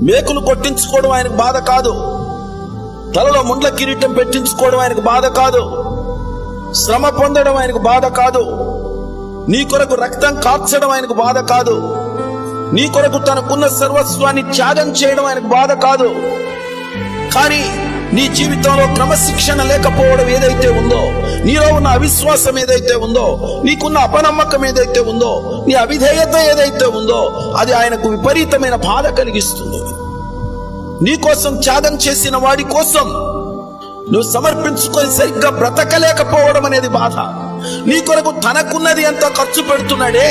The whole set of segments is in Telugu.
మేకులు కొట్టించుకోవడం ఆయనకు బాధ కాదు. తలలో ముండ్ల కిరీటం పెట్టించుకోవడం ఆయనకు బాధ కాదు. శ్రమ పొందడం ఆయనకు బాధ కాదు. నీ కొరకు రక్తం కార్చడం ఆయనకు బాధ కాదు. నీ కొరకు తనకున్న సర్వస్వాన్ని త్యాగం చేయడం ఆయనకు బాధ కాదు. కానీ నీ జీవితంలో క్రమశిక్షణ లేకపోవడం ఏదైతే ఉందో, నీలో ఉన్న అవిశ్వాసం ఏదైతే ఉందో, నీకున్న అపనమ్మకం ఏదైతే ఉందో, నీ అవిధేయత ఏదైతే ఉందో, అది ఆయనకు విపరీతమైన బాధ కలిగిస్తుంది. నీ కోసం త్యాగం చేసిన వాడి కోసం నువ్వు సమర్పించుకొని సరిగ్గా బ్రతకలేకపోవడం అనేది బాధ. నీ కొరకు తనకున్నది ఎంత ఖర్చు పెడుతున్నాడే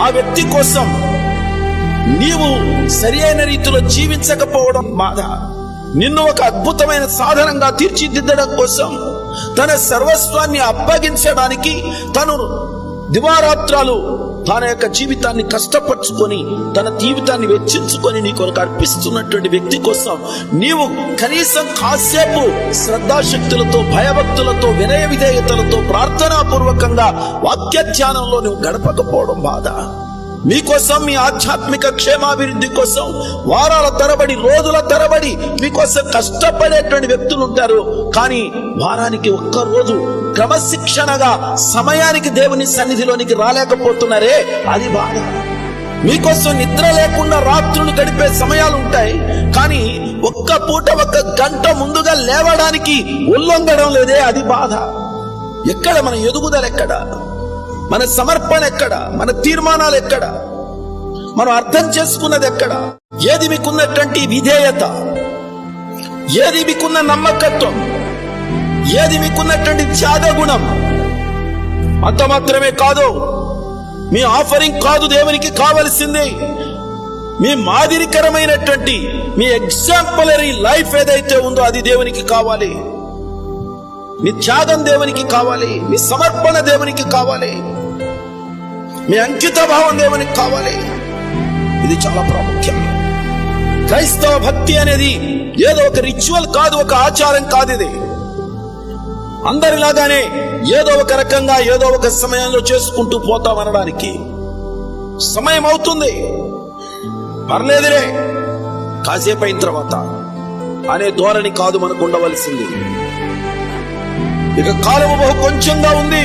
ఆ వ్యక్తి కోసం నీవు సరి అయిన రీతిలో జీవించకపోవడం బాధ. నిన్ను ఒక అద్భుతమైన సాధనంగా తీర్చిదిద్దడం కోసం తన సర్వస్వాన్ని అప్పగించడానికి తను దివారాత్రాలు తన యొక్క జీవితాన్ని కష్టపరుచుకొని తన జీవితాన్ని వెచ్చించుకొని నీ కొరకు అర్పిస్తున్నటువంటి వ్యక్తి కోసం నీవు కనీసం కాసేపు శ్రద్ధాశక్తులతో, భయభక్తులతో, వినయ విధేయతలతో, ప్రార్థనాపూర్వకంగా వాక్య ధ్యానంలో నువ్వు గడపకపోవడం బాధ. మీకోసం, మీ ఆధ్యాత్మిక క్షేమాభివృద్ధి కోసం వారాల తరబడి, రోజుల తరబడి మీకోసం కష్టపడేటువంటి వ్యక్తులు ఉంటారు. కానీ వారానికి ఒక్క రోజు క్రమశిక్షణగా సమయానికి దేవుని సన్నిధిలోనికి రాలేకపోతున్నారే, అది బాధ. మీకోసం నిద్ర లేకుండా రాత్రులు గడిపే సమయాలు ఉంటాయి, కానీ ఒక్క పూట, ఒక్క గంట ముందుగా లేవడానికి ఉల్లంఘడం లేదే, అది బాధ. ఎక్కడ మన ఎదుగుదల? ఎక్కడ మన సమర్పణ? ఎక్కడ మన తీర్మానాలు? ఎక్కడ మనం అర్థం చేసుకున్నది? ఎక్కడ? ఏది మీకున్నటువంటి విధేయత? ఏది మీకున్న నమ్మకత్వం? ఏది మీకున్నటువంటి త్యాగ గుణం? అంత మాత్రమే కాదు, మీ ఆఫరింగ్ కాదు దేవునికి కావలసింది. మీ మాదిరికరమైనటువంటి, మీ ఎగ్జాంపులరీ లైఫ్ ఏదైతే ఉందో అది దేవునికి కావాలి. మీ త్యాగం దేవునికి కావాలి. మీ సమర్పణ దేవునికి కావాలి. మీ అంకిత భావం దేవునికి కావాలి. ఇది చాలా ప్రాముఖ్యం. క్రైస్తవ భక్తి అనేది ఏదో ఒక రిచువల్ కాదు, ఒక ఆచారం కాదు. ఇది అందరిలాగానే ఏదో ఒక రకంగా ఏదో ఒక సమయంలో చేసుకుంటూ పోతామనడానికి సమయం అవుతుంది, పర్లేదులే కాసేపు అయిన తర్వాత అనే ధోరణి కాదు మనకు ఉండవలసింది. ఇక కాలము బహు కొంచెంగా ఉంది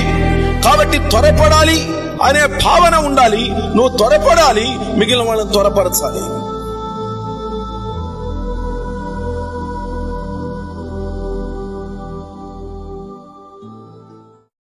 కాబట్టి త్వరపడాలి అనే భావన ఉండాలి. నువ్వు త్వరపడాలి, మిగిలిన వాళ్ళని త్వరపరచాలి.